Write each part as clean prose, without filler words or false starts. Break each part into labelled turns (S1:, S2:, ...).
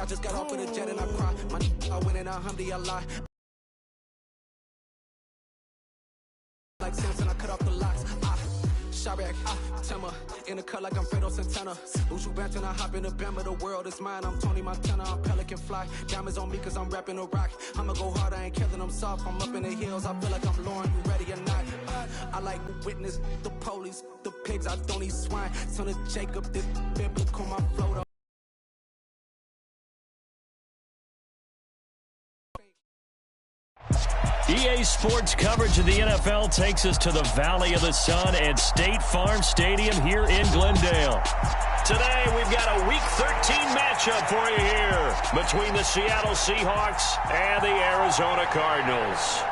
S1: I just got off of the jet and I cry. I went in a Humvee, I lie. Like Samson, I cut off the locks. Shabak, Tema, in the cut like I'm Fredo Santana. Ushu Banton, I hop in the Bama, the world is mine. I'm Tony Montana, I'm Pelican Fly. Diamonds on me cause I'm rapping a rock. I'ma go hard, I ain't killing them soft. I'm up in the hills, I feel like I'm Lauren, you ready or not? I like witness, the police, the pigs, I don't eat swine. Son of Jacob, this biblical, my flow though.
S2: EA Sports coverage of the NFL takes us to the Valley of the Sun at State Farm Stadium here in Glendale. Today, we've got a Week 13 matchup for you here between the Seattle Seahawks and the Arizona Cardinals.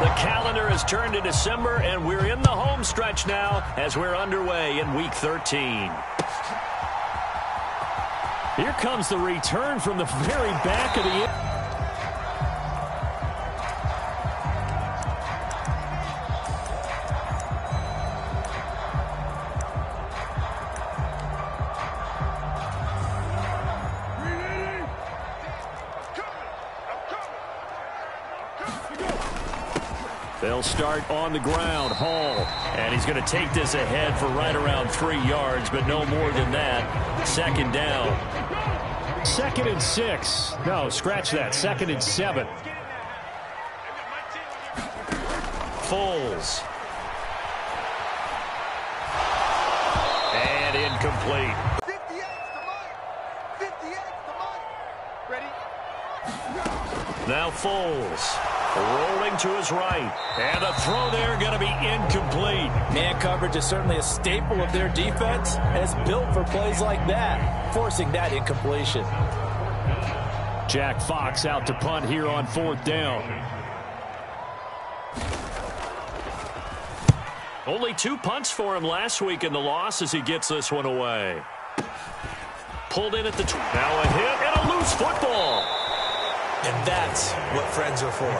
S2: The calendar has turned to December, and we're in the home stretch now as we're underway in Week 13. Here comes the return from the very back of the... They'll start on the ground. Hall. And he's going to take this ahead for right around 3 yards, but no more than that. Second down. 2nd and 6. No, scratch that. 2nd and 7. Foles. And incomplete.
S3: 58's the Mike. 58's the Mike. Ready?
S2: Now Foles. Rolling to his right. And the throw there going to be incomplete.
S4: Man coverage is certainly a staple of their defense, and it's built for plays like that, forcing that incompletion.
S2: Jack Fox out to punt here on 4th down. Only 2 punts for him last week in the loss as he gets this one away. Pulled in at the... Now a hit and a loose football.
S4: And that's what friends are for.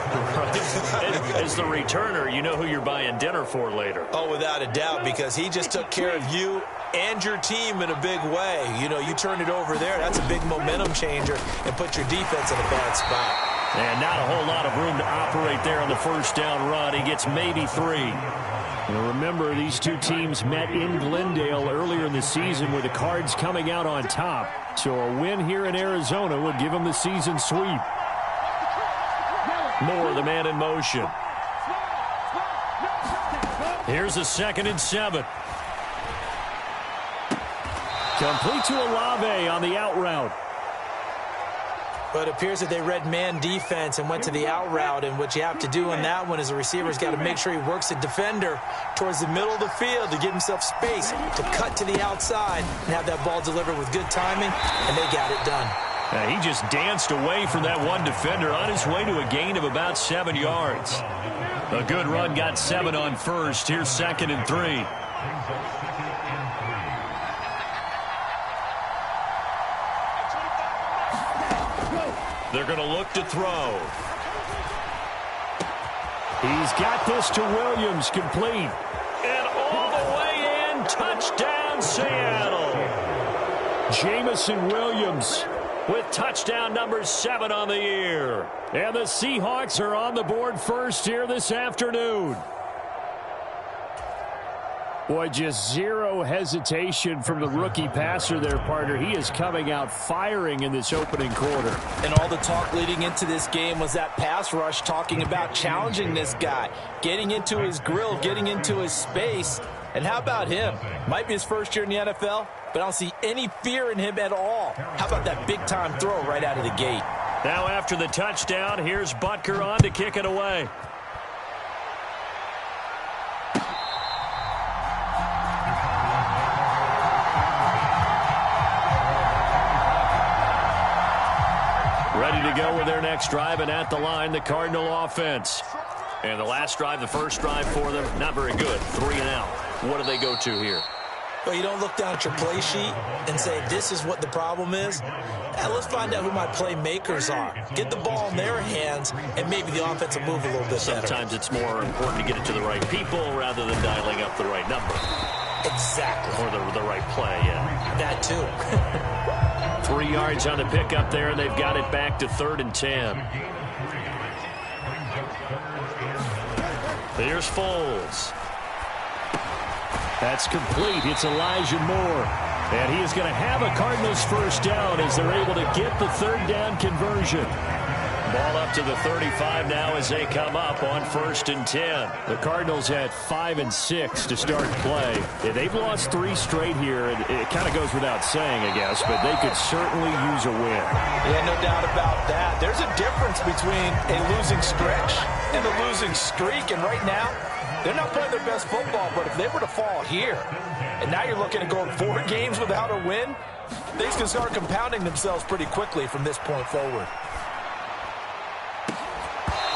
S2: As the returner, you know who you're buying dinner for later.
S4: Oh, without a doubt, because he just took care of you and your team in a big way. You know, you turned it over there. That's a big momentum changer and put your defense in a bad spot.
S2: And not a whole lot of room to operate there on the first down run. He gets maybe 3. Now remember, these two teams met in Glendale earlier in the season with the Cards coming out on top. So a win here in Arizona would give them the season sweep. Moore, the man in motion. Here's a 2nd and 7. Complete to Olave on the out route.
S4: But it appears that they read man defense and went to the out route, and what you have to do on that one is the receiver's got to make sure he works the defender towards the middle of the field to give himself space to cut to the outside and have that ball delivered with good timing, and they got it done.
S2: He just danced away from that one defender on his way to a gain of about 7 yards. A good run got 7 on first. Here's 2nd and 3. They're going to look to throw. He's got this to Williams, complete. And all the way in, touchdown Seattle. Jamison Williams with touchdown number 7 on the year. And the Seahawks are on the board first here this afternoon. Boy, just zero hesitation from the rookie passer there, partner. He is coming out firing in this opening quarter.
S4: And all the talk leading into this game was that pass rush, talking about challenging this guy, getting into his grill, getting into his space. And how about him? Might be his first year in the NFL, but I don't see any fear in him at all. How about that big-time throw right out of the gate?
S2: Now after the touchdown, here's Butker on to kick it away. Ready to go with their next drive, and at the line, the Cardinal offense. And the last drive, the first drive for them, not very good. 3 and out. What do they go to here?
S4: Well, you don't look down at your play sheet and say, this is what the problem is. Yeah, let's find out who my playmakers are. Get the ball in their hands, and maybe the offense will move a little bit better.
S2: Sometimes it's more important to get it to the right people rather than dialing up the right number.
S4: Exactly.
S2: Or the right play, yeah.
S4: That too.
S2: 3 yards on the pickup there, and they've got it back to 3rd and 10. Here's Foles. That's complete. It's Elijah Moore. And he is going to have a Cardinals first down as they're able to get the 3rd down conversion. Ball up to the 35 now as they come up on 1st and 10. The Cardinals had 5 and 6 to start play. Yeah, they've lost 3 straight here. It kind of goes without saying, I guess, but they could certainly use a win.
S4: Yeah, no doubt about that. There's a difference between a losing stretch and a losing streak, and right now, they're not playing their best football, but if they were to fall here, and now you're looking at going 4 games without a win, things can start compounding themselves pretty quickly from this point forward.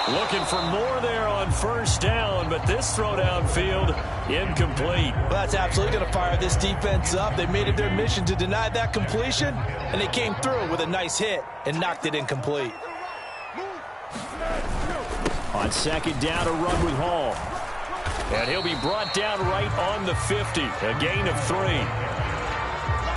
S2: Looking for more there on 1st down, but this throw downfield incomplete.
S4: Well, that's absolutely going to fire this defense up. They made it their mission to deny that completion, and they came through with a nice hit and knocked it incomplete.
S2: On 2nd down, a run with Hall. And he'll be brought down right on the 50, a gain of 3.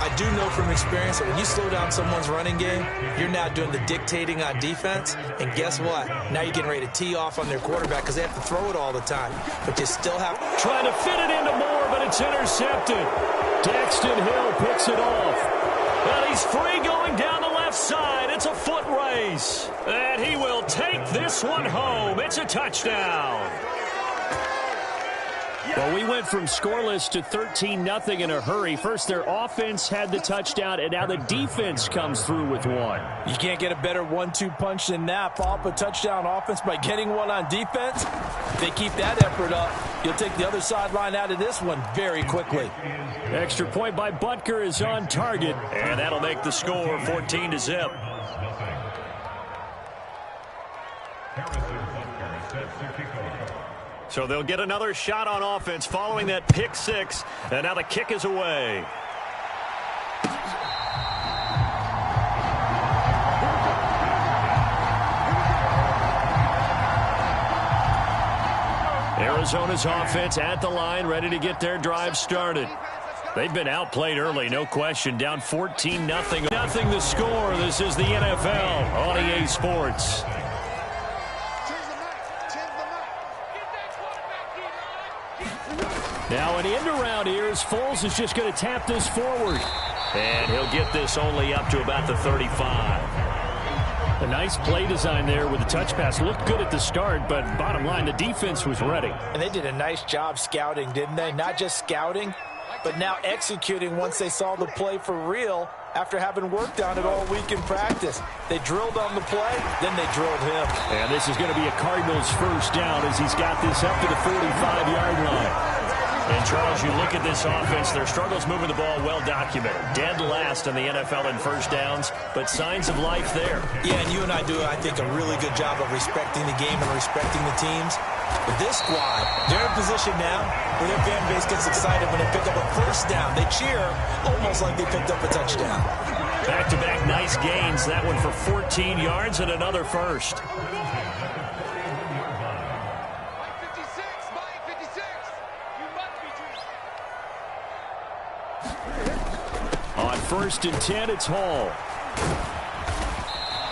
S4: I do know from experience that when you slow down someone's running game, you're now doing the dictating on defense. And guess what? Now you're getting ready to tee off on their quarterback because they have to throw it all the time. But you still have...
S2: Trying to fit it into Moore, but it's intercepted. Daxton Hill picks it off. And he's free going down the left side. It's a foot race. And he will take this one home. It's a touchdown. Well, we went from scoreless to 13-0 in a hurry. First, their offense had the touchdown, and now the defense comes through with one.
S4: You can't get a better 1-2 punch than that. Follow up a touchdown offense by getting one on defense. If they keep that effort up, you'll take the other sideline out of this one very quickly.
S2: Extra point by Butker is on target, and that'll make the score 14-0. So they'll get another shot on offense following that pick 6, and now the kick is away. Arizona's offense at the line, ready to get their drive started. They've been outplayed early, no question. Down 14-0. Nothing the score. This is the NFL on EA Sports. Now an end around here as Foles is just going to tap this forward. And he'll get this only up to about the 35. A nice play design there with the touch pass. Looked good at the start, but bottom line, the defense was ready.
S4: And they did a nice job scouting, didn't they? Not just scouting, but now executing once they saw the play for real after having worked on it all week in practice. They drilled on the play, then they drilled him.
S2: And this is going to be a Cardinals first down as he's got this up to the 45-yard line. And, Charles, you look at this offense, their struggles moving the ball well documented. Dead last in the NFL in first downs, but signs of life there.
S4: Yeah, and you and I do, I think, a really good job of respecting the game and respecting the teams. But this squad, they're in position now where their fan base gets excited when they pick up a first down. They cheer almost like they picked up a touchdown.
S2: Back-to-back nice gains. That one for 14 yards and another first. On 1st and 10, it's Hall.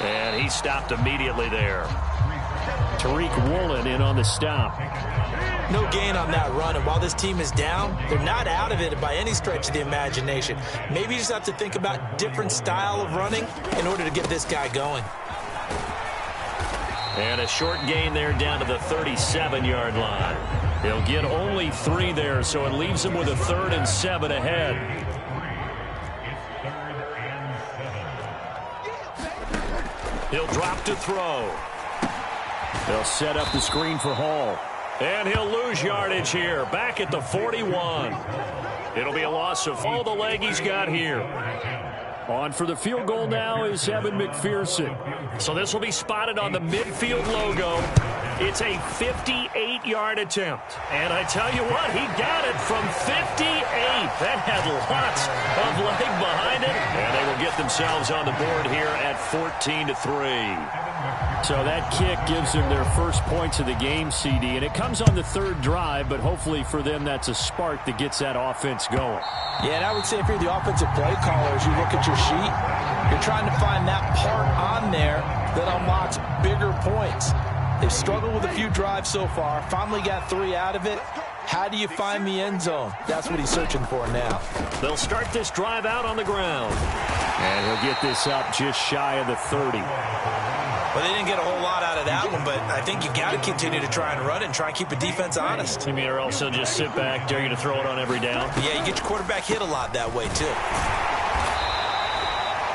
S2: And he stopped immediately there. Tariq Woolen in on the stop.
S4: No gain on that run, and while this team is down, they're not out of it by any stretch of the imagination. Maybe you just have to think about different style of running in order to get this guy going.
S2: And a short gain there down to the 37-yard line. He'll get only 3 there, so it leaves him with a 3rd and 7 ahead. He'll drop to throw. They'll set up the screen for Hall. And he'll lose yardage here. Back at the 41. It'll be a loss of all the leg he's got here. On for the field goal now is Evan McPherson. So this will be spotted on the midfield logo. It's a 58-yard attempt. And I tell you what, he got it from 58. That had lots of leg behind it. And they will get themselves on the board here at 14-3. So that kick gives them their first points of the game, CD. And it comes on the third drive, but hopefully for them that's a spark that gets that offense going.
S4: Yeah, and I would say if you're the offensive play caller, as you look at your sheet, you're trying to find that part on there that unlocks bigger points. They've struggled with a few drives so far, finally got 3 out of it. How do you find the end zone? That's what he's searching for now.
S2: They'll start this drive out on the ground. And he'll get this up just shy of the 30.
S4: Well, they didn't get a whole lot out of that one, but I think you got to continue to try and run it and try and keep the defense honest.
S2: You mean, or also just sit back, dare you to throw it on every down?
S4: Yeah, you get your quarterback hit a lot that way, too.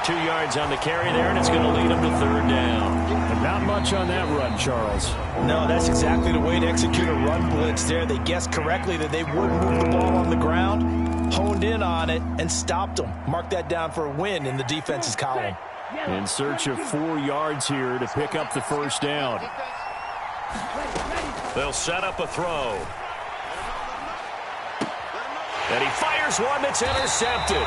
S2: 2 yards on the carry there, and it's going to lead them to third down. And not much on that run, Charles.
S4: No, that's exactly the way to execute a run blitz there. They guessed correctly that they would move the ball on the ground, honed in on it, and stopped them. Mark that down for a win in the defense's column.
S2: In search of 4 yards here to pick up the first down. They'll set up a throw. And he fires one that's intercepted.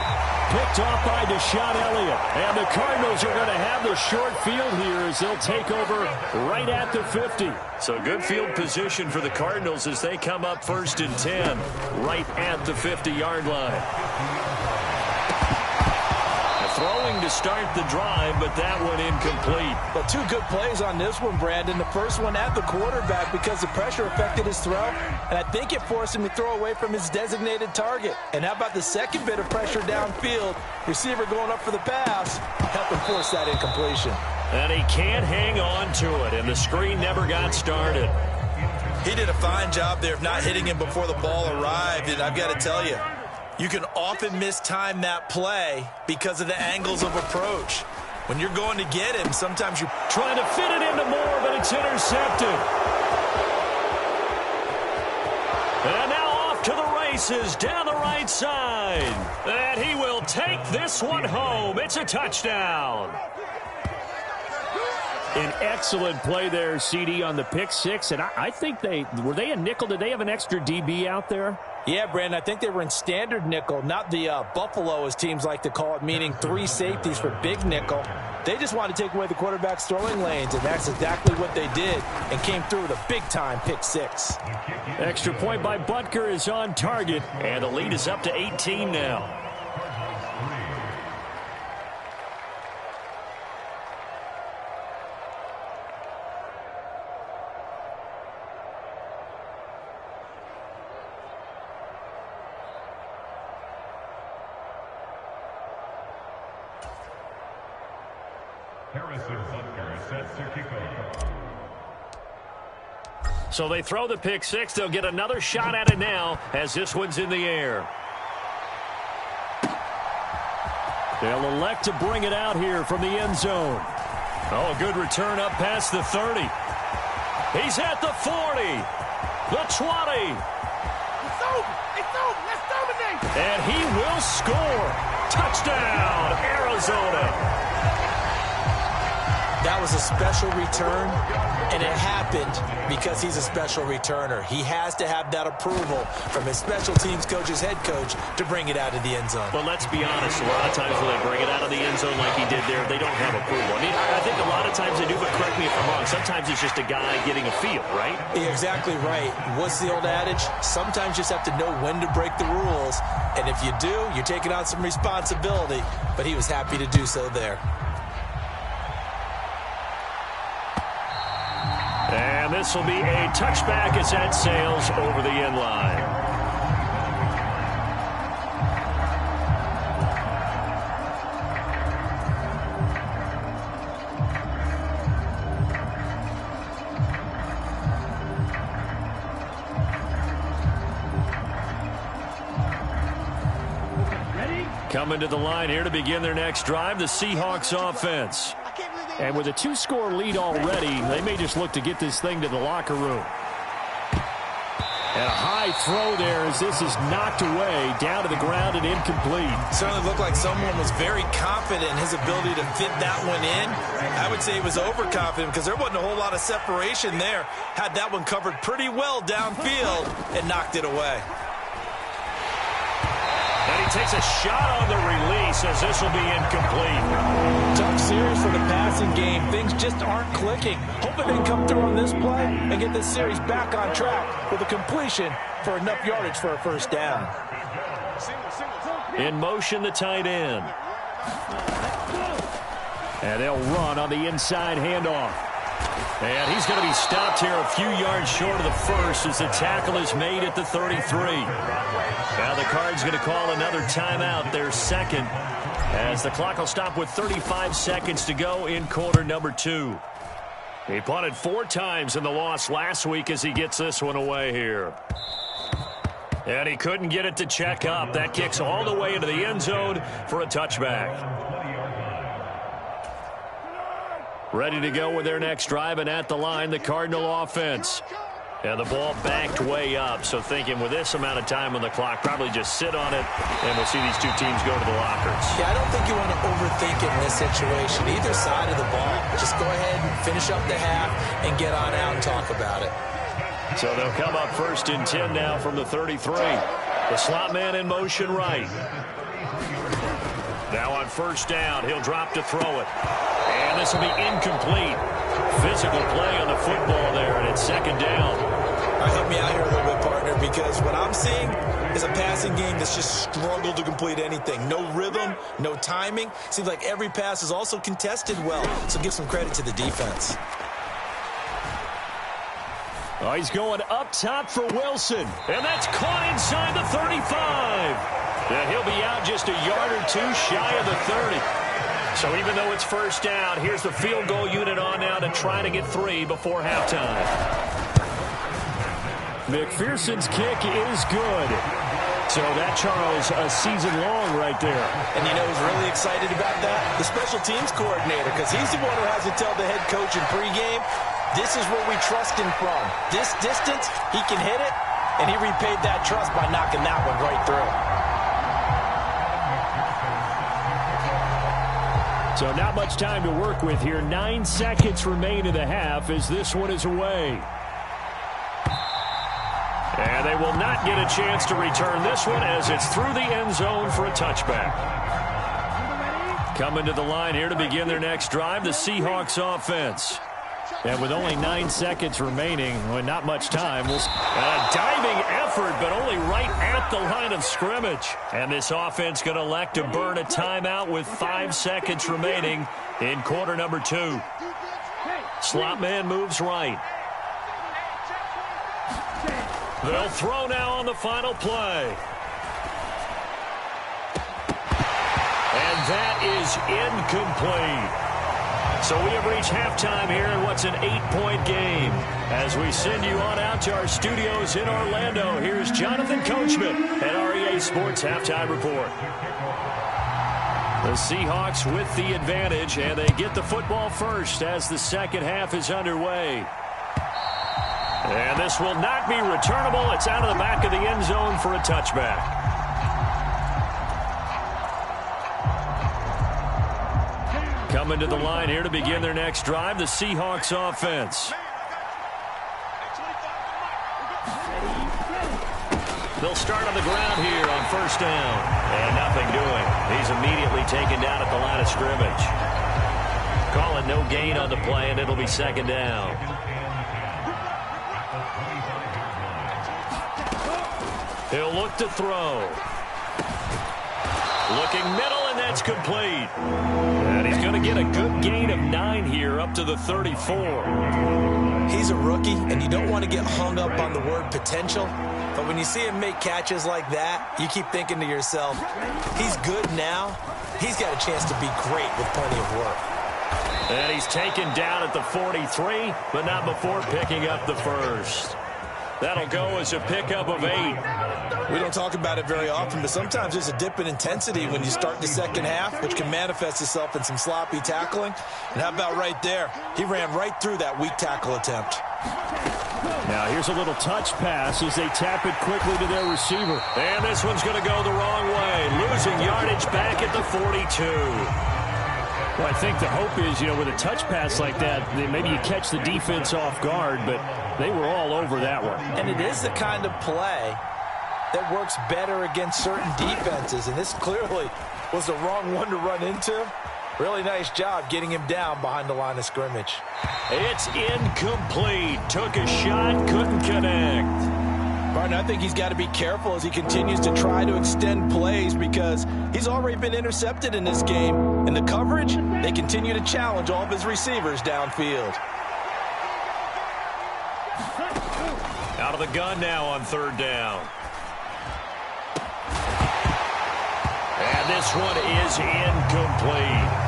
S2: Picked off by Deshaun Elliott. And the Cardinals are going to have the short field here as they'll take over right at the 50. So good field position for the Cardinals as they come up 1st and 10 right at the 50-yard line. Throwing to start the drive, but that one incomplete.
S4: Well, 2 good plays on this one, Brandon. The first one at the quarterback because the pressure affected his throw, and I think it forced him to throw away from his designated target. And how about the second bit of pressure downfield? Receiver going up for the pass, help him force that incompletion.
S2: And he can't hang on to it, and the screen never got started.
S4: He did a fine job there of not hitting him before the ball arrived, and I've got to tell you, you can often mistime that play because of the angles of approach. When you're going to get him, sometimes you're
S2: trying to fit it into Moore, but it's intercepted. And now off to the races down the right side. And he will take this one home. It's a touchdown. An excellent play there, CD, on the pick six. And I think were they a nickel? Did they have an extra DB out there?
S4: Yeah, Brandon, I think they were in standard nickel, not the Buffalo, as teams like to call it, meaning 3 safeties for big nickel. They just wanted to take away the quarterback's throwing lanes, and that's exactly what they did and came through with a big-time pick six.
S2: Extra point by Butker is on target, and the lead is up to 18 now. So they throw the pick six. They'll get another shot at it now as this one's in the air. They'll elect to bring it out here from the end zone. Oh, a good return up past the 30. He's at the 40, the 20.
S3: It's over. It's over. Let's dominate.
S2: And he will score. Touchdown, Arizona.
S4: That was a special return, and it happened because he's a special returner. He has to have that approval from his special teams coach's head coach to bring it out of the end zone.
S2: Well, let's be honest. A lot of times when they bring it out of the end zone like he did there, they don't have approval. I mean, I think a lot of times they do, but correct me if I'm wrong. Sometimes it's just a guy getting a feel, right?
S4: You're exactly right. What's the old adage? Sometimes you just have to know when to break the rules, and if you do, you're taking on some responsibility, but he was happy to do so there.
S2: And this will be a touchback as that sails over the end line. Coming to the line here to begin their next drive, the Seahawks offense. And with a 2-score lead already, they may just look to get this thing to the locker room. And a high right throw there as this is knocked away, down to the ground and incomplete.
S4: Certainly looked like someone was very confident in his ability to fit that one in. I would say he was overconfident because there wasn't a whole lot of separation there. Had that one covered pretty well downfield and knocked it away.
S2: And he takes a shot on the release as this will be incomplete.
S4: Tough series for the passing game. Things just aren't clicking. Hoping they can come through on this play and get this series back on track with a completion for enough yardage for a first down.
S2: In motion, the tight end. And they'll run on the inside handoff. And he's going to be stopped here a few yards short of the first as the tackle is made at the 33. Now the Cards going to call another timeout, their second, as the clock will stop with 35 seconds to go in quarter number 2. He punted 4 times in the loss last week as he gets this one away here. And he couldn't get it to check up. That kicks all the way into the end zone for a touchback. Ready to go with their next drive, and at the line, the Cardinal offense. And the ball backed way up, so thinking with this amount of time on the clock, probably just sit on it, and we'll see these two teams go to the lockers.
S4: Yeah, I don't think you want to overthink it in this situation, either side of the ball. Just go ahead and finish up the half and get on out and talk about it.
S2: So they'll come up 1st and 10 now from the 33. The slot man in motion right. Now on 1st down, he'll drop to throw it. And this will be incomplete. Physical play on the football there, and it's 2nd down.
S4: Help me out here a little bit, partner, because what I'm seeing is a passing game that's just struggled to complete anything. No rhythm, no timing. Seems like every pass is also contested well, so give some credit to the defense.
S2: Oh, he's going up top for Wilson, and that's caught inside the 35. Yeah, he'll be out just a yard or two shy of the 30. So even though it's 1st down, here's the field goal unit on now to try to get 3 before halftime. McPherson's kick is good. So that, Charles, a season long right there.
S4: And you know who's really excited about that? The special teams coordinator, because he's the one who has to tell the head coach in pregame, this is where we trust him from. This distance, he can hit it, and he repaid that trust by knocking that one right through.
S2: So not much time to work with here. 9 seconds remain in the half as this one is away. And they will not get a chance to return this one as it's through the end zone for a touchback. Coming to the line here to begin their next drive, the Seahawks offense. And with only 9 seconds remaining, well, not much time. A diving effort, but only right at the line of scrimmage. And this offense going to elect to burn a timeout with 5 seconds remaining in quarter number 2. Slot man moves right. They'll throw now on the final play. And that is incomplete. So we have reached halftime here in what's an 8-point game. As we send you on out to our studios in Orlando, here's Jonathan Coachman at REA Sports Halftime Report. The Seahawks with the advantage, and they get the football first as the second half is underway. And this will not be returnable. It's out of the back of the end zone for a touchback. Coming to the line here to begin their next drive, the Seahawks offense. They'll start on the ground here on 1st down. And nothing doing. He's immediately taken down at the line of scrimmage. Call it no gain on the play, and it'll be 2nd down. He'll look to throw. Looking middle, and that's complete. And he's going to get a good gain of 9 here up to the 34.
S4: He's a rookie, and you don't want to get hung up on the word potential. But when you see him make catches like that, you keep thinking to yourself, he's good now. He's got a chance to be great with plenty of work.
S2: And he's taken down at the 43, but not before picking up the first. That'll go as a pickup of 8.
S4: We don't talk about it very often, but sometimes there's a dip in intensity when you start the second half, which can manifest itself in some sloppy tackling. And how about right there? He ran right through that weak tackle attempt.
S2: Now here's a little touch pass as they tap it quickly to their receiver. And this one's going to go the wrong way. Losing yardage back at the 42. Well, I think the hope is, with a touch pass like that, maybe you catch the defense off guard, but they were all over that one.
S4: And it is the kind of play that works better against certain defenses, and this clearly was the wrong one to run into. Really nice job getting him down behind the line of scrimmage.
S2: It's incomplete. Took a shot, couldn't connect.
S4: Martin, I think he's got to be careful as he continues to try to extend plays because he's already been intercepted in this game. And the coverage, they continue to challenge all of his receivers downfield.
S2: Out of the gun now on third down. And this one is incomplete.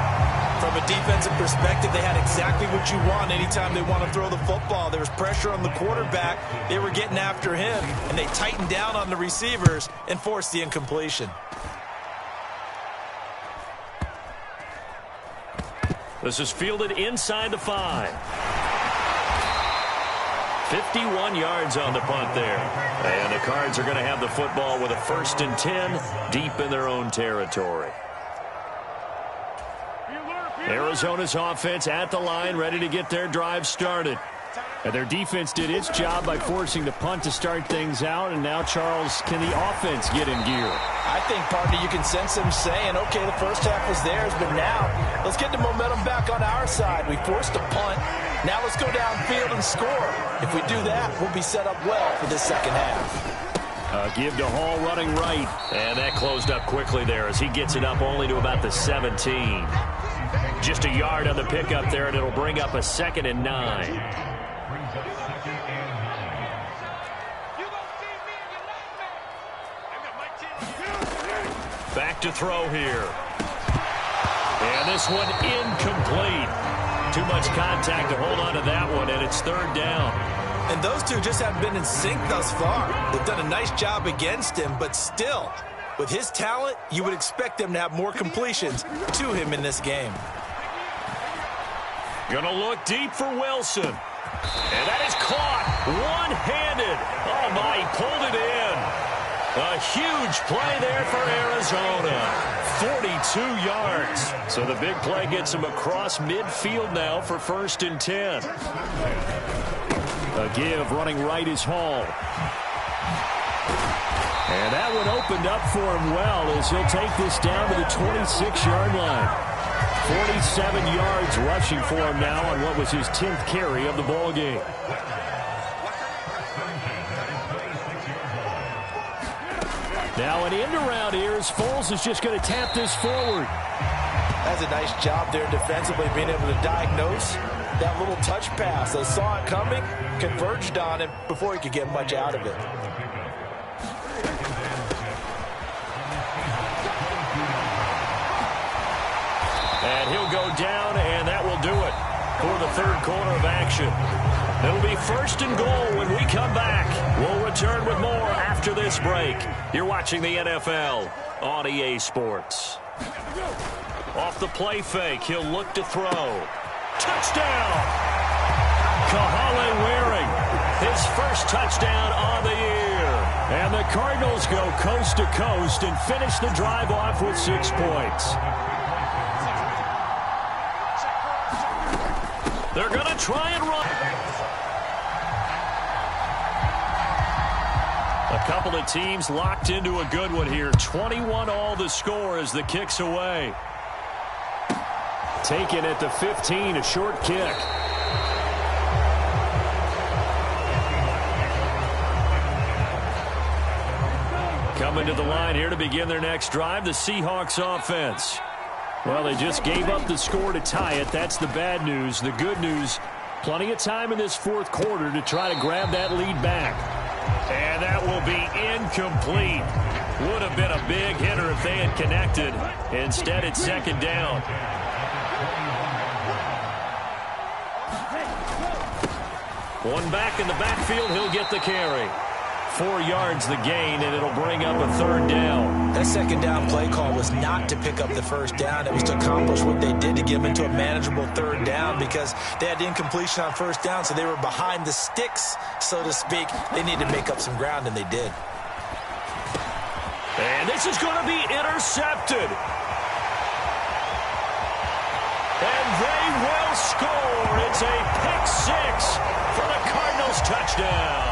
S4: From a defensive perspective, they had exactly what you want anytime they want to throw the football. There was pressure on the quarterback. They were getting after him, and they tightened down on the receivers and forced the incompletion.
S2: This is fielded inside the 5. 51 yards on the punt there. And the Cards are going to have the football with a 1st and 10 deep in their own territory. Arizona's offense at the line, ready to get their drive started. And their defense did its job by forcing the punt to start things out, and now, Charles, can the offense get in gear?
S4: I think, partner, you can sense them saying, okay, the first half was theirs, but now let's get the momentum back on our side. We forced a punt. Now let's go downfield and score. If we do that, we'll be set up well for this second half.
S2: Give to Hall running right. And that closed up quickly there as he gets it up only to about the 17. Just a yard on the pickup there, and it'll bring up a 2nd and 9. Back to throw here. And this one incomplete. Too much contact to hold on to that one, and it's 3rd down.
S4: And those two just haven't been in sync thus far. They've done a nice job against him, but still, with his talent, you would expect them to have more completions to him in this game.
S2: Gonna look deep for Wilson. And that is caught one-handed. Oh, my, he pulled it in. A huge play there for Arizona. 42 yards. So the big play gets him across midfield now for 1st and 10. A give running right is Hall. And that one opened up for him well as he'll take this down to the 26-yard line. 47 yards rushing for him now on what was his 10th carry of the ball game. Now an end around here as Foles is just going to tap this forward.
S4: That's a nice job there defensively, being able to diagnose that little touch pass. They saw it coming, converged on him before he could get much out of it.
S2: And he'll go down, and that will do it for the 3rd quarter of action. It'll be 1st and goal when we come back. We'll return with more after this break. You're watching the NFL on EA Sports. Off the play fake, he'll look to throw. Touchdown! Kahale Waring, his first touchdown on the year. And the Cardinals go coast to coast and finish the drive off with 6 points. They're going to try and run. A couple of teams locked into a good one here. 21-all the score as the kick's away. Taken at the 15, a short kick. Coming to the line here to begin their next drive, the Seahawks offense. Well, they just gave up the score to tie it. That's the bad news. The good news, plenty of time in this 4th quarter to try to grab that lead back. And that will be incomplete. Would have been a big hitter if they had connected. Instead, it's 2nd down. One back in the backfield, he'll get the carry. 4 yards the gain, and it'll bring up a 3rd down.
S4: That 2nd down play call was not to pick up the 1st down. It was to accomplish what they did to get them into a manageable 3rd down because they had incompletion on 1st down, so they were behind the sticks, so to speak. They needed to make up some ground, and they did.
S2: And this is going to be intercepted. And they will score. It's a pick 6 for the Cardinals touchdown.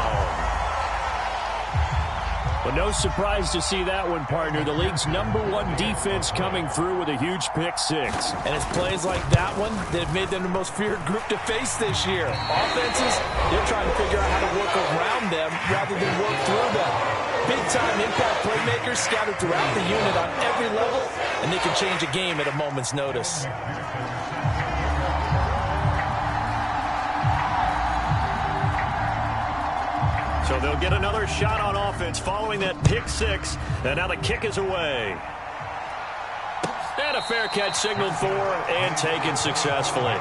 S2: But no surprise to see that one, partner. The league's #1 defense coming through with a huge pick 6.
S4: And it's plays like that one that have made them the most feared group to face this year. Offenses, they're trying to figure out how to work around them rather than work through them. Big-time impact playmakers scattered throughout the unit on every level, and they can change a game at a moment's notice.
S2: So they'll get another shot on offense following that pick 6. And now the kick is away. And a fair catch signaled for and taken successfully.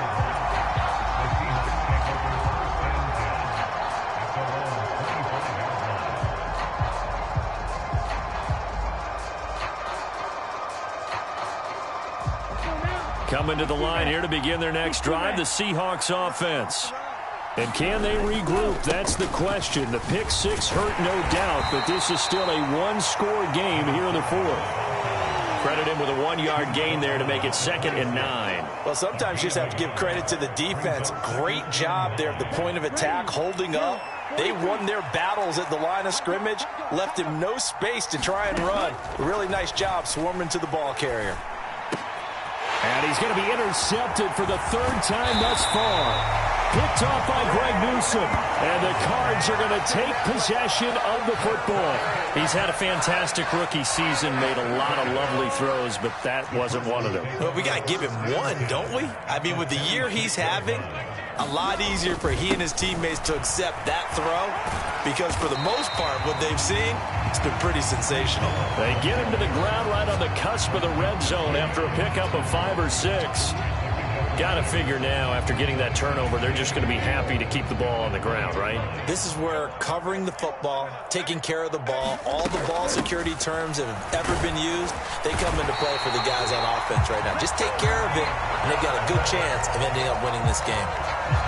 S2: Coming to the line here to begin their next drive, the Seahawks offense. And can they regroup? That's the question. The pick 6 hurt, no doubt, but this is still a one-score game here in the 4th. Credit him with a 1-yard gain there to make it 2nd and 9.
S4: Well, sometimes you just have to give credit to the defense. Great job there at the point of attack, holding up. They won their battles at the line of scrimmage, left him no space to try and run. A really nice job swarming to the ball carrier.
S2: And he's going to be intercepted for the 3rd time thus far. Picked off by Greg Newsome. And the Cards are going to take possession of the football. He's had a fantastic rookie season, made a lot of lovely throws, but that wasn't one of them.
S4: Well, we got to give him one, don't we? I mean, with the year he's having, a lot easier for he and his teammates to accept that throw because for the most part, what they've seen, it's been pretty sensational.
S2: They get him to the ground right on the cusp of the red zone after a pickup of 5 or 6. Got to figure now, after getting that turnover, they're just going to be happy to keep the ball on the ground, right?
S4: This is where covering the football, taking care of the ball, all the ball security terms that have ever been used, they come into play for the guys on offense right now. Just take care of it, and they've got a good chance of ending up winning this game.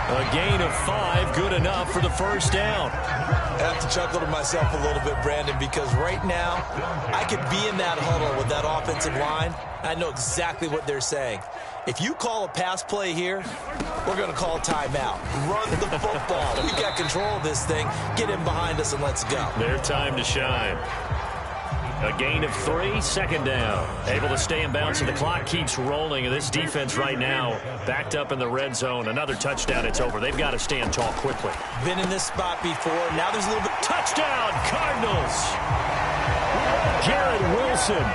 S2: A gain of 5, good enough for the 1st down.
S4: I have to chuckle to myself a little bit, Brandon, because right now, I could be in that huddle with that offensive line. I know exactly what they're saying. If you call a pass play here, we're going to call timeout. Run the football. We've got control of this thing. Get in behind us and let's go.
S2: Their time to shine. A gain of 3, 2nd down. Able to stay in bounds, and the clock keeps rolling. And this defense right now backed up in the red zone. Another touchdown, it's over. They've got to stand tall quickly.
S4: Been in this spot before. Now there's a little bit.
S2: Touchdown, Cardinals. Garrett Wilson.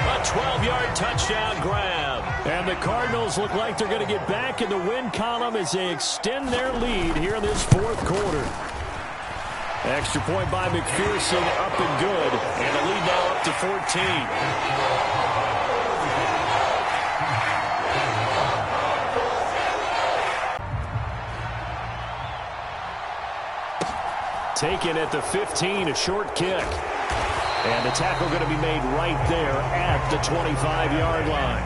S2: A 12-yard touchdown grab. And the Cardinals look like they're going to get back in the win column as they extend their lead here in this 4th quarter. Extra point by McPherson, up and good. And the lead now up to 14. Taken at the 15, a short kick. And the tackle going to be made right there at the 25-yard line.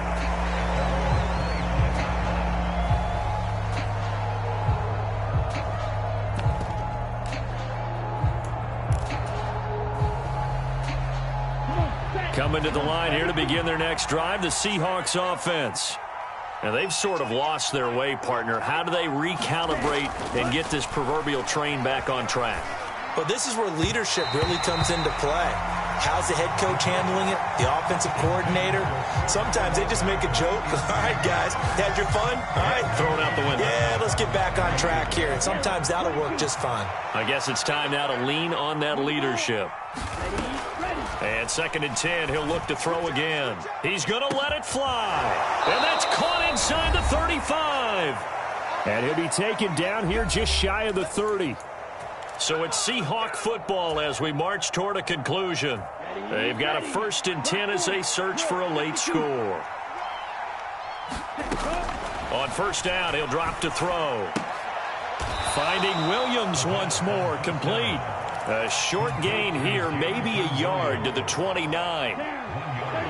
S2: Coming to the line here to begin their next drive, the Seahawks offense. And they've sort of lost their way, partner. How do they recalibrate and get this proverbial train back on track?
S4: Well, this is where leadership really comes into play. How's the head coach handling it? The offensive coordinator? Sometimes they just make a joke. All right, guys, had your fun? All right.
S2: Throw it out the window.
S4: Yeah, let's get back on track here. And sometimes that'll work just fine.
S2: I guess it's time now to lean on that leadership. And 2nd and 10, he'll look to throw again. He's going to let it fly. And that's caught inside the 35. And he'll be taken down here just shy of the 30. So it's Seahawk football as we march toward a conclusion. They've got a 1st and 10 as they search for a late score. On 1st down, he'll drop to throw. Finding Williams once more, complete. A short gain here, maybe a yard to the 29.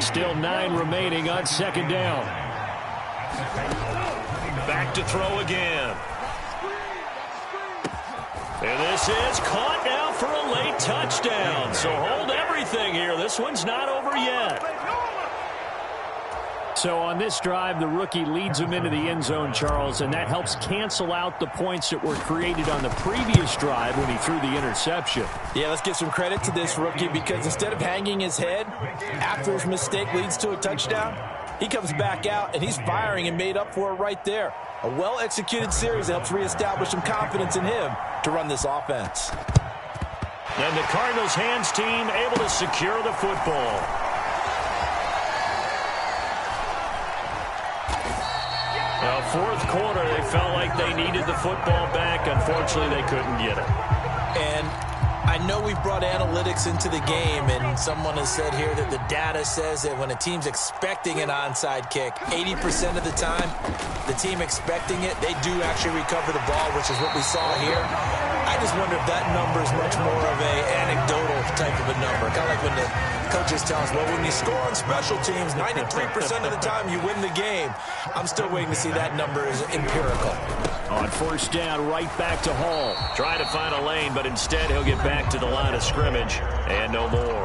S2: Still 9 remaining on second down. Back to throw again. And this is caught now for a late touchdown. So hold everything here. This one's not over yet. So on this drive, the rookie leads him into the end zone, Charles, and that helps cancel out the points that were created on the previous drive when he threw the interception.
S4: Yeah, let's give some credit to this rookie because instead of hanging his head after his mistake leads to a touchdown, he comes back out and he's firing and made up for it right there. A well-executed series helps reestablish some confidence in him to run this offense.
S2: And the Cardinals hands team able to secure the football. Now, fourth quarter, they felt like they needed the football back. Unfortunately, they couldn't get it.
S4: And I know we've brought analytics into the game, and someone has said here that the data says that when a team's expecting an onside kick, 80% of the time, the team expecting it, they do actually recover the ball, which is what we saw here. I just wonder if that number is much more of an anecdotal type of a number. Kind of like when the coaches tell us, well, when you score on special teams, 93% of the time you win the game. I'm still waiting to see that number is empirical.
S2: On first down, right back to Hall. Trying to find a lane, but instead he'll get back to the line of scrimmage and no more.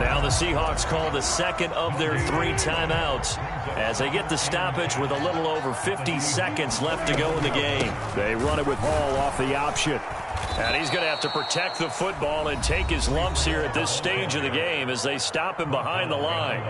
S2: Now the Seahawks call the second of their 3 timeouts as they get the stoppage with a little over 50 seconds left to go in the game. They run it with Hall off the option. And he's going to have to protect the football and take his lumps here at this stage of the game as they stop him behind the line.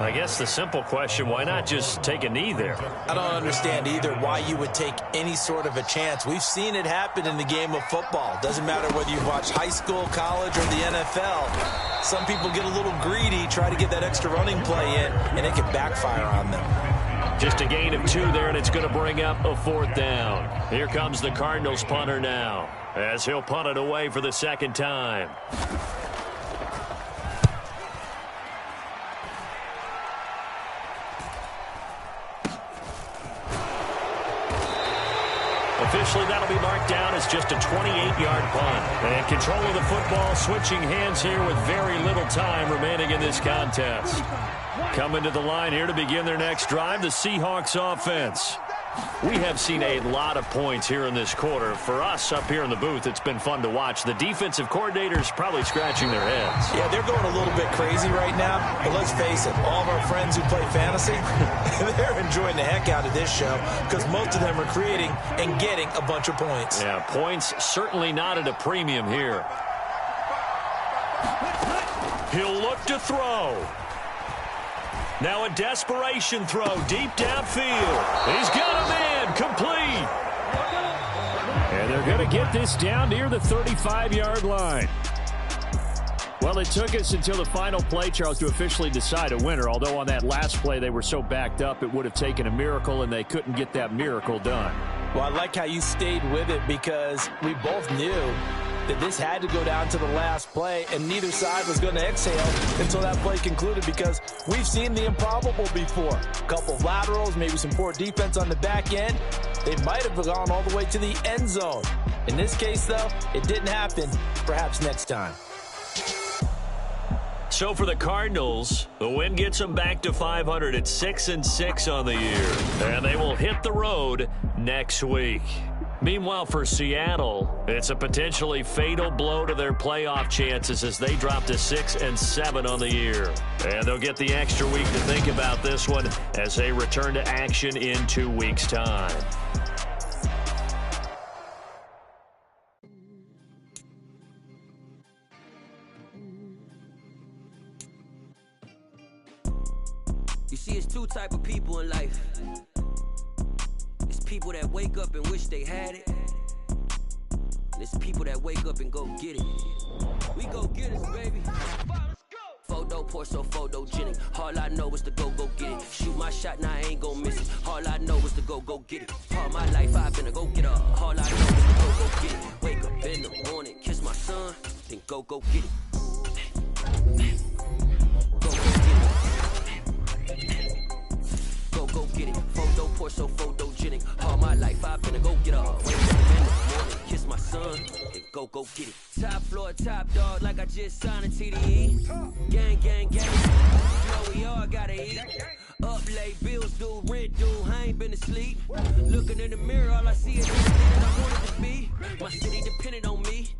S2: I guess the simple question, why not just take a knee there?
S4: I don't understand either why you would take any sort of a chance. We've seen it happen in the game of football. Doesn't matter whether you watch high school, college, or the NFL. Some people get a little greedy, try to get that extra running play in, and it can backfire on them.
S2: Just a gain of 2 there, and it's going to bring up a 4th down. Here comes the Cardinals punter now, as he'll punt it away for the second time. Officially, that'll be marked down as just a 28-yard punt. And control of the football, switching hands here with very little time remaining in this contest. Coming to the line here to begin their next drive, the Seahawks offense. We have seen a lot of points here in this quarter. For us up here in the booth, it's been fun to watch. The defensive coordinators probably scratching their heads.
S4: Yeah, they're going a little bit crazy right now. But let's face it, all of our friends who play fantasy, they're enjoying the heck out of this show because most of them are creating and getting a bunch of points.
S2: Yeah, points certainly not at a premium here. He'll look to throw. Now a desperation throw deep downfield. He's got a man complete. And they're going to get this down near the 35-yard line. Well, it took us until the final play, Charles, to officially decide a winner. Although on that last play they were so backed up it would have taken a miracle, and they couldn't get that miracle done.
S4: Well, I like how you stayed with it because we both knew that this had to go down to the last play, and neither side was going to exhale until that play concluded because we've seen the improbable before. A couple of laterals, maybe some poor defense on the back end. They might have gone all the way to the end zone. In this case, though, it didn't happen. Perhaps next time.
S2: So for the Cardinals, the win gets them back to 500 at 6-6 on the year. And they will hit the road next week. Meanwhile, for Seattle, it's a potentially fatal blow to their playoff chances as they drop to 6-7 on the year. And they'll get the extra week to think about this one as they return to action in 2 weeks' time.
S5: You see, it's 2 type of people in life. It's people that wake up and wish they had it. And it's people that wake up and go get it. We go get it, baby. Photo poor, so photogenic. All I know is to go get it. Shoot my shot, now I ain't gon' miss it. All I know is to go get it. All my life I've been a go getter. All I know is to go get it. Wake up in the morning, kiss my son, then go get it. Go get it. Go get it. Photo Porsche so photogenic. All my life I've been a go-getter. Wake up in the morning, kiss my son, and go get it. Top floor, top dog, like I just signed a TDE. Gang, gang, gang. You know we all gotta eat. Up late, bills due, rent due, I ain't been asleep. Looking in the mirror, all I see is everything that I wanted to be. My city depended on me,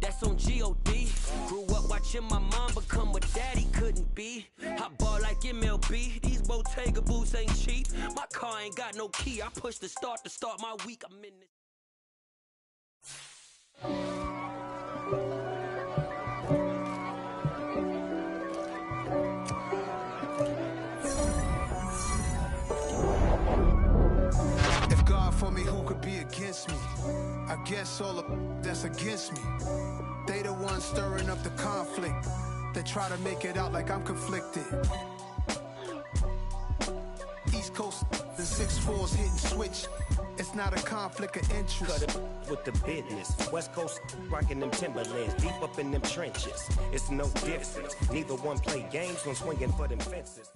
S5: that's on G.O.D. Grew up watching my mom become what daddy couldn't be. I ball like MLB, these Bottega boots ain't cheap. My car ain't got no key, I push the start to start my week. I'm in this.
S6: For me, who could be against me? I guess all of that's against me. They the ones stirring up the conflict. They try to make it out like I'm conflicted. East Coast, the 6'4's hitting switch. It's not a conflict of interest.
S7: Cut it with the business. West Coast rocking them Timberlands, deep up in them trenches. It's no difference. Neither one play games when swinging for them fences.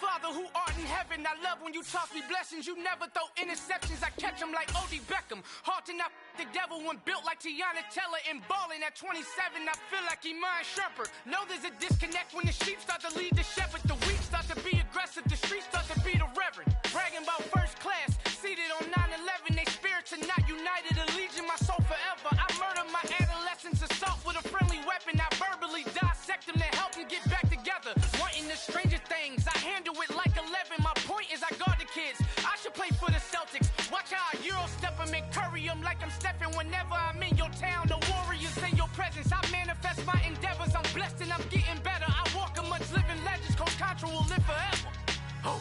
S3: Father who art in heaven, I love when you toss me blessings. You never throw interceptions, I catch them like O.D. Beckham. Hard to not the devil when built like Tiana Teller and balling at 27. I feel like Iman Shumpert. Know there's a disconnect when the sheep start to lead the shepherd. The weak start to be aggressive, the streets start to be the reverend. Bragging about first class, seated on 9/11. They spirits are not united, a legion, my soul forever. I murder my adolescence, assault with a friendly weapon. I verbally dissect them to help them get back together. Wanting the strangest things, I handle it like 11. My point is I guard the kids. I should play for the Celtics. Watch how I Euro step them and curry them like I'm stepping. Whenever I'm in your town, the Warriors in your presence. I manifest my endeavors. I'm blessed and I'm getting better. I walk amongst living legends. Coach Contra will live forever. Oh.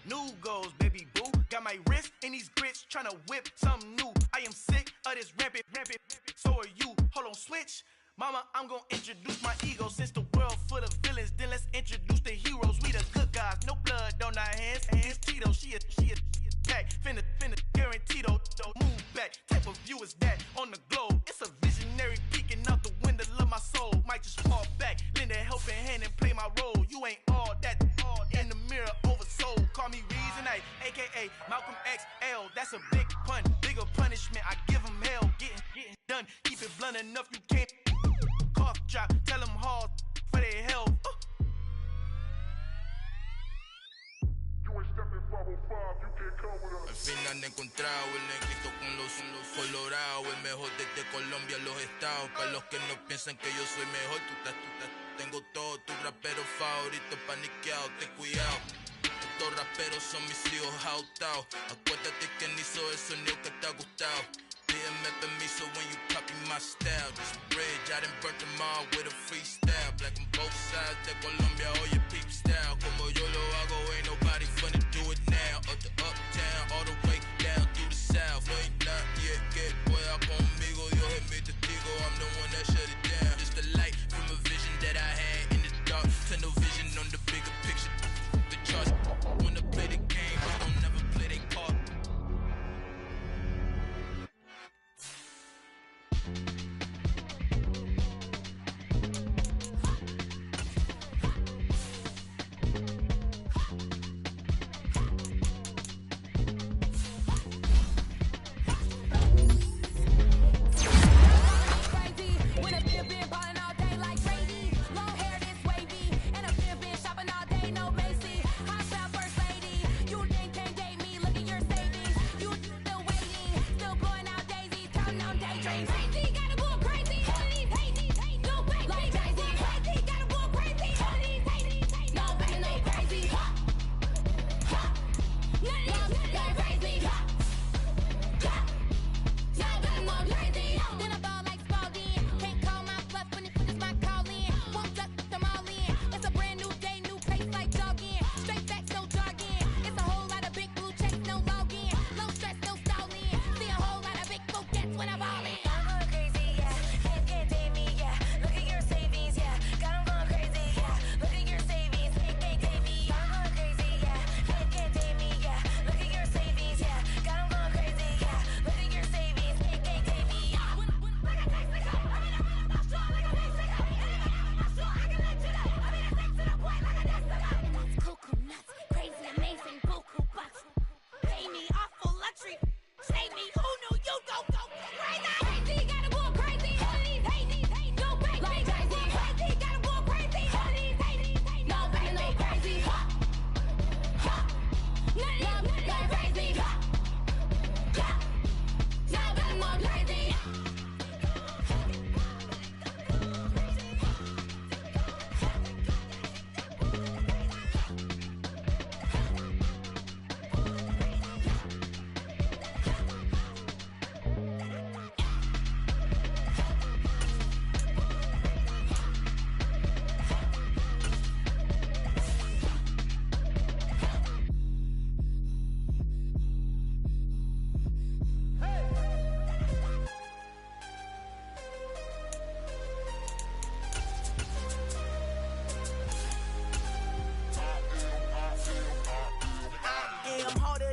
S3: New goals, baby boo. Got my wrist in these grits, tryna whip something new. I am sick of this rampant. So are you. Hold on, switch. Mama, I'm gonna introduce my ego. Since the world full of villains, then let's introduce the heroes. We the good guys, no blood on our hands. It's Tito, she a back. Finna, guaranteed don't move back. Type of view is that on the globe. It's a visionary peeking out the window of my soul. Might just fall back, lend a helping hand and play my role. You ain't all that in the mirror oversold. Call me Reason A, aka Malcolm XL. That's a big pun, bigger punishment. I give him hell, getting done. Keep it blunt enough, you can't cough drop. Tell them hard for their health.
S8: Al fin han encontrado el negrito con los colorados, el mejor desde Colombia, los estados. Para los que no piensan que yo soy mejor, tengo todo, tu rapero favorito paniqueado, ten cuidado. Estos raperos son mis hijos jautados. Acuérdate que ni hizo el sonido que te ha gustado. Pídeme permiso when you copy my style. This bridge, I done burnt them all with a freestyle. Black on both sides de Colombia, oye peep style. Como yo lo hago, ain't nobody finna do it now. Up to uptown, all the way down through the south. No hay nadie que pueda conmigo, Dios es mi testigo. I'm the one that shut it down. Just the light from a vision that I had in the dark. Tunnel vision on the bigger picture. The charts wanna play the game, but don't never play their part.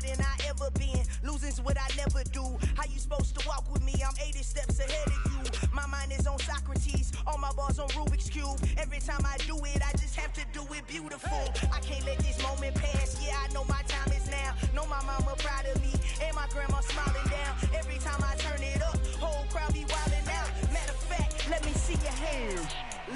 S9: than I ever been. Losing's what I never do. How you supposed to walk with me? I'm 80 steps ahead of you. My mind is on Socrates, all my bars on Rubik's Cube. Every time I do it, I just have to do it beautiful. I can't let this moment pass. Yeah, I know my time is now. Know my mama proud of me, and my grandma smiling down. Every time I turn it up, whole crowd be wildin' out. Matter of fact, let me see your hands.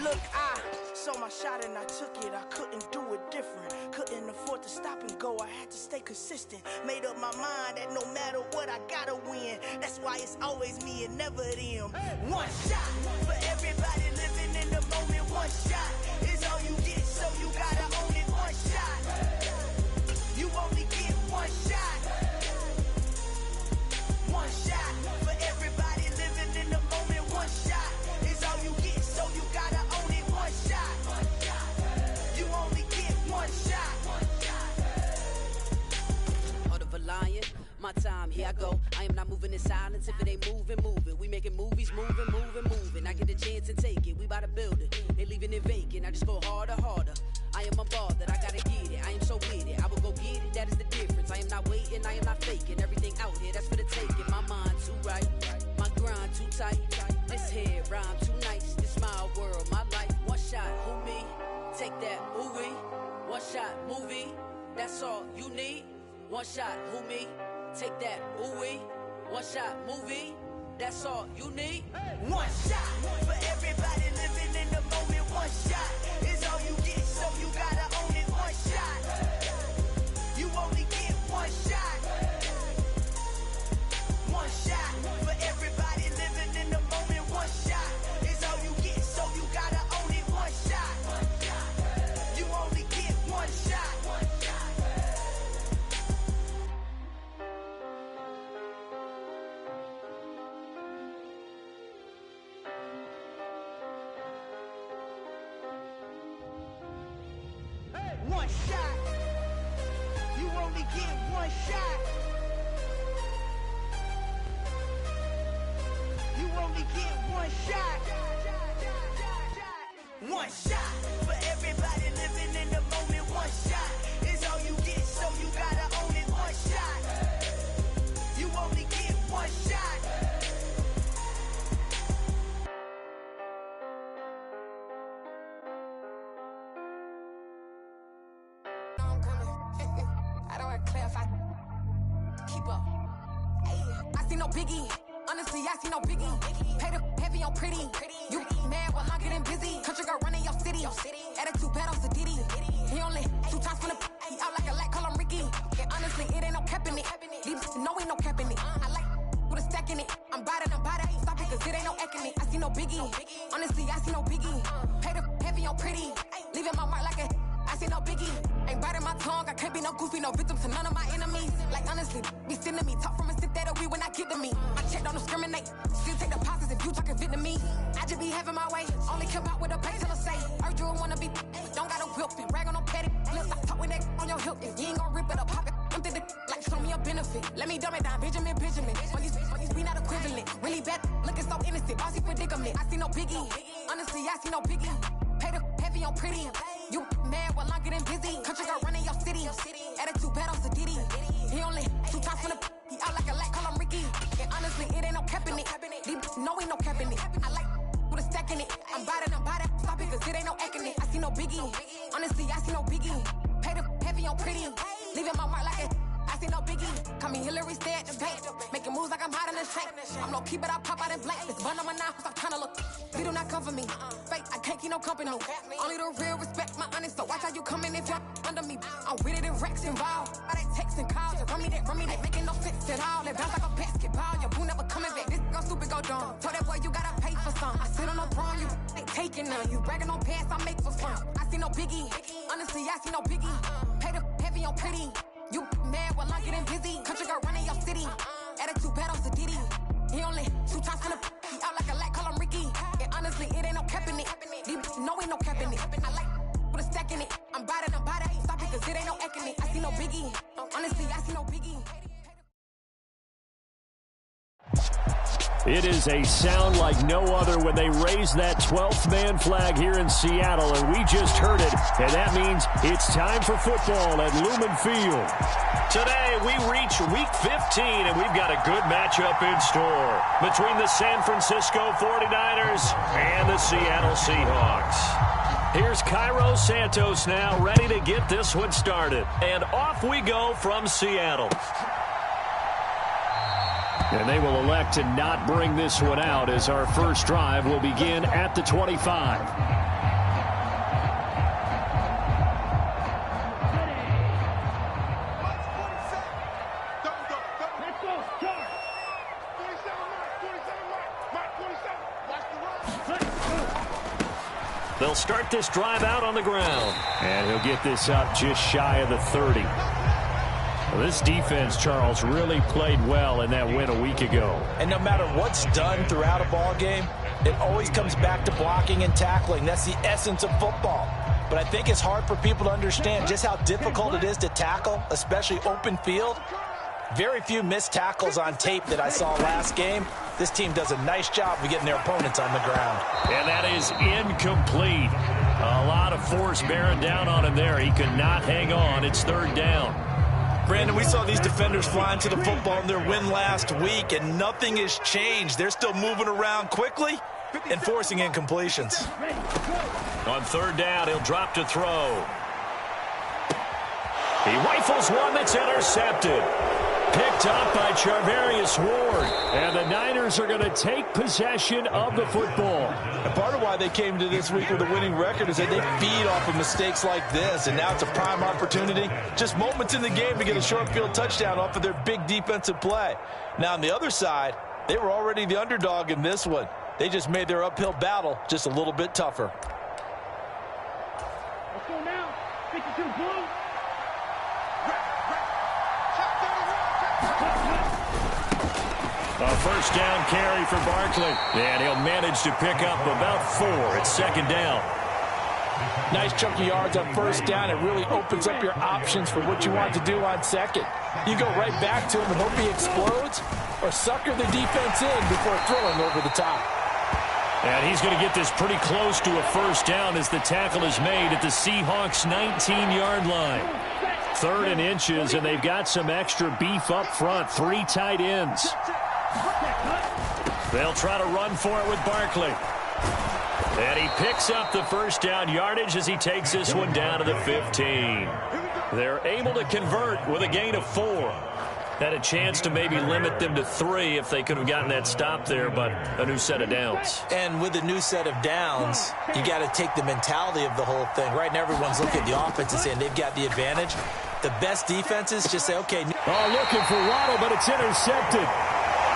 S9: Look, I saw my shot and I took it. I couldn't do it different. Couldn't afford to stop and go. I had to stay consistent. Made up my mind that no matter what, I gotta win. That's why it's always me and never them. One shot for everybody living in the moment. One shot is all you get, so you gotta own it. One shot. You only get one shot. One shot for everybody living in the moment. One shot is all you get, so you gotta own it. One shot. You only get one shot.
S5: Heart of a lion, my time, here I go. I am not moving in silence. If it ain't moving, moving. We making movies, moving. I get the chance and take it. We bout to build it. They leaving it vacant. I just go harder. I am a ball that I gotta get it. I am so with it. I will go get it. That is the difference. I am not waiting. I am not faking. Everything out here, that's for the taking. My mind too right. My grind too tight. This head rhyme too nice. This my world, my life. One shot, who me? Take that, ooh wee. One shot, movie. That's all you need. One shot, who me? Take that, ooh wee. One shot, movie. That's all you need.
S9: One shot for everybody living in the moment. One shot is all you get, so you gotta own it. One shot. You only get one shot. One shot for everybody living in the moment. One shot is all you get, so you gotta own it. One shot. You only get one shot. One shot. You only get one shot. You only get one shot. One shot for everybody living in the moment. One shot is all you get, so you gotta own it. One shot. You only get one shot.
S10: I don't want to clarify. Keep up. I see no biggie. Honestly, I see no biggie. Pay the heavy on pretty. You mad while I'm getting busy. Country girl running your city. Attitude bad on Sadiddy. He only 2 times from the he out like a light, call him Ricky. And honestly, it ain't no cap in it. These know ain't no cap in it. I like with a stack in it. I'm bad. Stop it, cause it ain't no eck in it. I see no biggie. Honestly, I see no biggie. Pay the heavy on pretty. Leaving my mark like a I see no biggie. Ain't biting my tongue. I can't be no goofy, no victim to none of my enemies. Like honestly, be sending me talk from a sit that we when I get to me. I check, don't discriminate. Still take the pauses if you talking Vietnamese. I just be having my way. Only come out with a pay till I say. Heard you wanna be, don't got a whip and rag on no petty. Lips, I talk with that on your hip. If you ain't gon' rip it up, pop it. I'm the like show me a benefit. Let me dumb it down, Benjamin. All these be not equivalent. Really bad, looking so innocent. Bossy predicament. I see no biggie. Honestly, I see no biggie. Pay the heavy on pretty. You mad while I'm getting busy. Country girl running your city. Attitude bad on Sadiddy. He only 2 times from the he out like a light, call him Ricky. And honestly, it ain't no cap in it. These know ain't no cap in it. I like with a stack in it. I'm bad. Stop it, cause it ain't no eck in it. I see no biggie. Honestly, I see no biggie. Pay the heavy on pretty. Leaving my mark like a I see no biggie. Call me Hillary, stay at the bank. Making moves like I'm hot in the shank. I'm low key, but I pop out in blank. This bun on my knife, I'm trying to look. They do not come for me. Fake, I can't keep no company. Only the real respect my honest. So watch how you coming if you're under me. I'm with it and Rex involved. All that texts and calls. Just run me that. Making no sense at all. They bounce like a basketball. Your boo never coming back. This go stupid, go dumb. Told that boy you gotta pay for some. I sit on no throne, you ain't taking none. You bragging on pants, I make for fun. I see no biggie. Honestly, I see no biggie. Pay the heavy on pretty. You mad while I'm getting busy. Country girl running your city. Attitude bad on Sadiddy. He only 2 times from the he out like a light, call him Ricky. And honestly, it ain't no cap in it. These know ain't no cap in it. I like with a stack in it. I'm bad. Stop it, cause it ain't no eck in it. I see no biggie. Honestly, I see no biggie.
S2: It is a sound like no other when they raise that 12th man flag here in Seattle, and we just heard it, and that means it's time for football at Lumen Field. Today, we reach Week 15, and we've got a good matchup in store between the San Francisco 49ers and the Seattle Seahawks. Here's Cairo Santos now, ready to get this one started. And off we go from Seattle. And they will elect to not bring this one out as our first drive will begin at the 25. They'll start this drive out on the ground. And he'll get this up just shy of the 30. Well, this defense, Charles, really played well in that win a week ago.
S4: And no matter what's done throughout a ball game, it always comes back to blocking and tackling. That's the essence of football. But I think it's hard for people to understand just how difficult it is to tackle, especially open field. Very few missed tackles on tape that I saw last game. This team does a nice job of getting their opponents on the ground.
S2: And that is incomplete. A lot of force bearing down on him there. He could not hang on. It's third down.
S4: Brandon, we saw these defenders flying to the football in their win last week, and nothing has changed. They're still moving around quickly and forcing incompletions.
S2: On third down, he'll drop to throw. He rifles one that's intercepted. Picked up by Charvarius Ward. And the Niners are going to take possession of the football.
S4: And part of why they came to this week with a winning record is that they feed off of mistakes like this. And now it's a prime opportunity. Just moments in the game to get a short field touchdown off of their big defensive play. Now on the other side, they were already the underdog in this one. They just made their uphill battle just a little bit tougher.
S11: Let's go now. 52 blue.
S2: A first down carry for Barkley. And he'll manage to pick up about 4 at second down.
S4: Nice chunky yards on first down. It really opens up your options for what you want to do on second. You go right back to him and hope he explodes, or sucker the defense in before throwing over the top.
S2: And he's going to get this pretty close to a first down as the tackle is made at the Seahawks' 19-yard line. 3rd and inches, and they've got some extra beef up front. 3 tight ends. They'll try to run for it with Barkley. And he picks up the first down yardage as he takes this one down to the 15. They're able to convert with a gain of 4. Had a chance to maybe limit them to 3 if they could have gotten that stop there, but a new set of downs.
S4: And with a new set of downs, you got to take the mentality of the whole thing. Right now, everyone's looking at the offense and saying they've got the advantage. The best defenses just say, okay.
S2: Oh, looking for Waddle, but it's intercepted.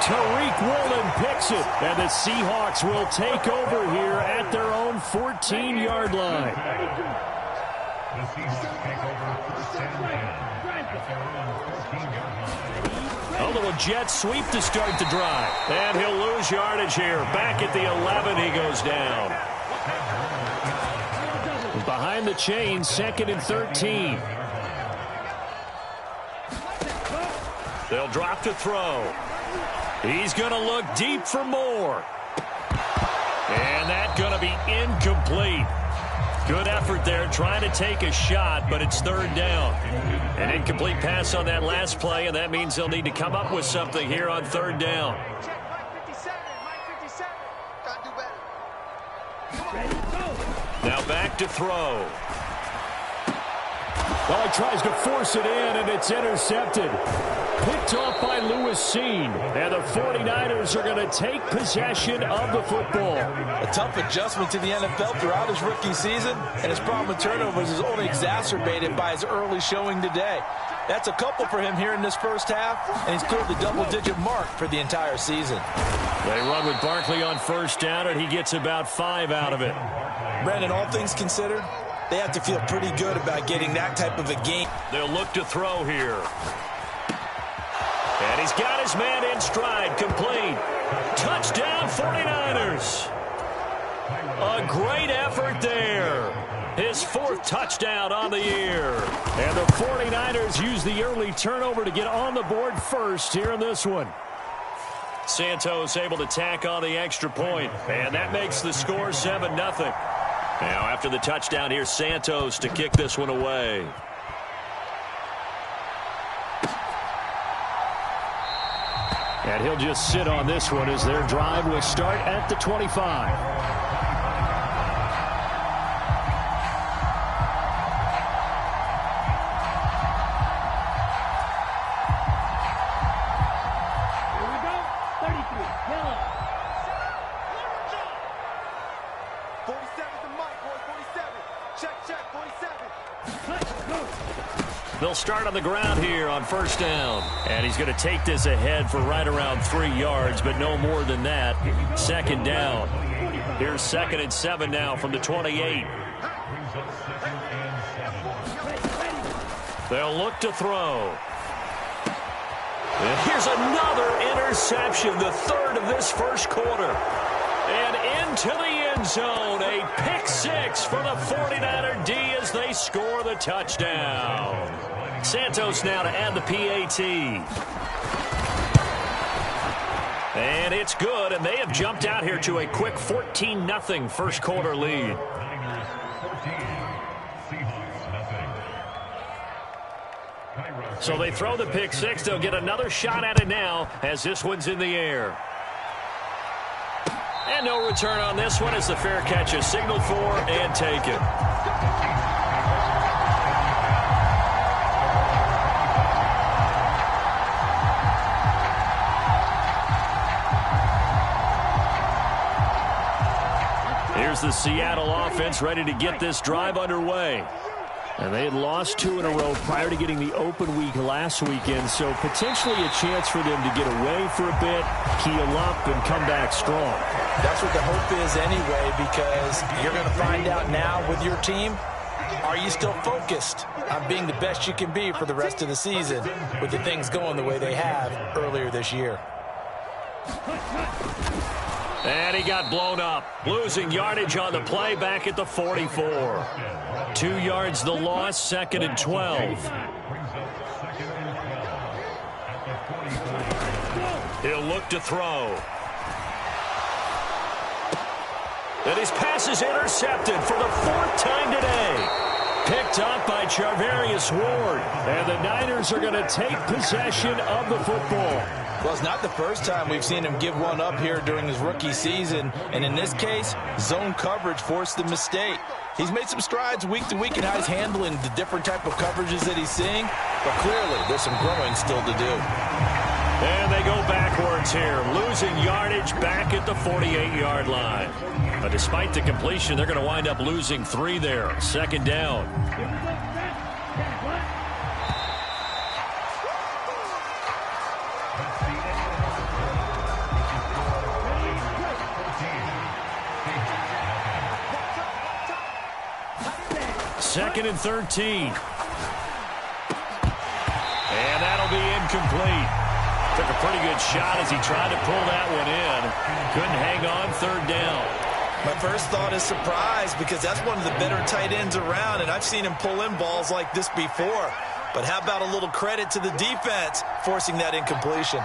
S2: Tariq Woolen picks it, and the Seahawks will take over here at their own 14-yard line. A little jet sweep to start the drive. And he'll lose yardage here. Back at the 11, he goes down. Behind the chains, 2nd and 13. They'll drop to throw. He's going to look deep for more. And that's going to be incomplete. Good effort there trying to take a shot, but it's 3rd down. An incomplete pass on that last play, and that means they'll need to come up with something here on 3rd down. Now back to throw. Well, he tries to force it in, and it's intercepted. Picked off by Lewis Cine. And the 49ers are going to take possession of the football.
S4: A tough adjustment to the NFL throughout his rookie season, and his problem with turnovers is only exacerbated by his early showing today. That's a couple for him here in this first half, and he's cleared the double-digit mark for the entire season.
S2: They run with Barkley on first down, and he gets about 5 out of it.
S4: Brandon, all things considered, they have to feel pretty good about getting that type of a game.
S2: They'll look to throw here. And he's got his man in stride, complete. Touchdown, 49ers. A great effort there. His 4th touchdown on the year. And the 49ers use the early turnover to get on the board first here in this one. Santos able to tack on the extra point, and that makes the score 7-0. Now, after the touchdown, here's Santos to kick this one away. And he'll just sit on this one as their drive will start at the 25. They'll start on the ground here on first down. And he's going to take this ahead for right around 3 yards, but no more than that. Second down. Here's 2nd and 7 now from the 28. They'll look to throw. And here's another interception, the 3rd of this first quarter. And into the end zone, a pick 6 for the 49er D as they score the touchdown. Santos now to add the PAT. And it's good, and they have jumped out here to a quick 14-0 first quarter lead. So they throw the pick 6. They'll get another shot at it now as this one's in the air. And no return on this one as the fair catch is signaled for and taken. Here's the Seattle offense ready to get this drive underway. And they had lost 2 in a row prior to getting the open week last weekend, so potentially a chance for them to get away for a bit, heal up, and come back strong.
S4: That's what the hope is anyway, because you're going to find out now with your team, are you still focused on being the best you can be for the rest of the season with the things going the way they have earlier this year?
S2: And he got blown up, losing yardage on the play back at the 44. 2 yards the loss, 2nd and 12. He'll look to throw. And his pass is intercepted for the 4th time today. Picked up by Charvarius Ward. And the Niners are going to take possession of the football.
S4: Well, it's not the first time we've seen him give one up here during his rookie season. And in this case, zone coverage forced the mistake. He's made some strides week to week in how he's handling the different type of coverages that he's seeing. But clearly, there's some growing still to do.
S2: And they go backwards here, losing yardage back at the 48-yard line. But despite the completion, they're going to wind up losing 3 there. 2nd down. Second and 13. And that'll be incomplete. Took a pretty good shot as he tried to pull that one in. Couldn't hang on, 3rd down.
S4: My first thought is surprise, because that's one of the better tight ends around, and I've seen him pull in balls like this before. But how about a little credit to the defense forcing that incompletion?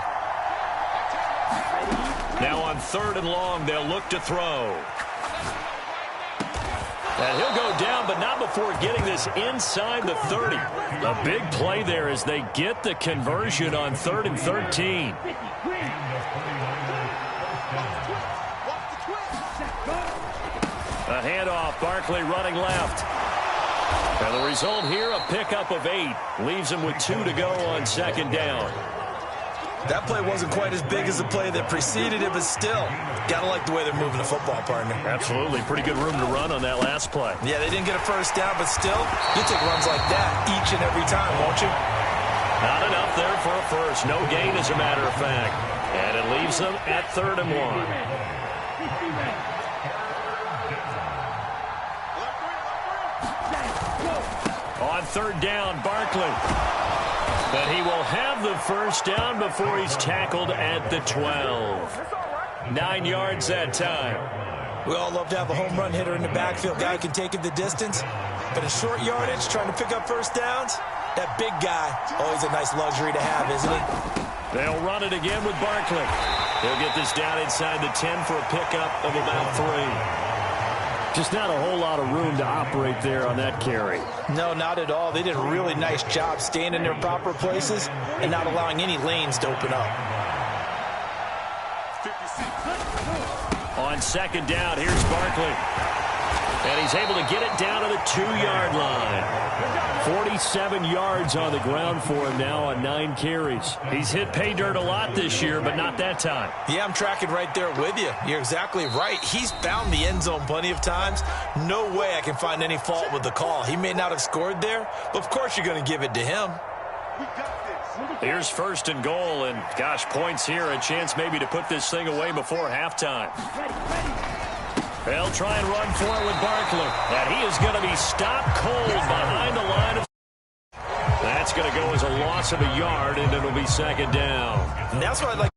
S2: Now on 3rd and long, they'll look to throw. And he'll go down, but not before getting this inside the 30. A big play there as they get the conversion on 3rd and 13. A handoff, Barkley running left. And the result here, a pickup of 8. Leaves him with 2 to go on 2nd down.
S4: That play wasn't quite as big as the play that preceded it, but still, gotta like the way they're moving the football, partner.
S2: Absolutely. Pretty good room to run on that last play.
S4: Yeah, they didn't get a first down, but still, you take runs like that each and every time, won't you?
S2: Not enough there for a first. No gain, as a matter of fact. And it leaves them at 3rd and 1. On 3rd down, Barkley. But he will have the first down before he's tackled at the 12. 9 yards that time.
S4: We all love to have a home run hitter in the backfield. Guy who can take it the distance. But in short yardage, trying to pick up first downs, That big guy, always a nice luxury to have, isn't he?
S2: They'll run it again with Barkley. He'll get this down inside the 10 for a pickup of about 3. Just not a whole lot of room to operate there on that carry.
S4: No, not at all. They did a really nice job staying in their proper places and not allowing any lanes to open up.
S2: On second down, here's Barkley. And he's able to get it down to the 2-yard line. 47 yards on the ground for him now on 9 carries. He's hit pay dirt a lot this year, but not that time.
S4: Yeah, I'm tracking right there with you. You're exactly right. He's found the end zone plenty of times. No way I can find any fault with the call. He may not have scored there, but of course you're going to give it to him.
S2: Here's 1st and goal, and gosh, points here, a chance maybe to put this thing away before halftime. They'll try and run for it with Barkley, and he is going to be stopped cold behind the line of... That's going to go as a loss of a yard, and it'll be 2nd down.
S4: And that's what I'd like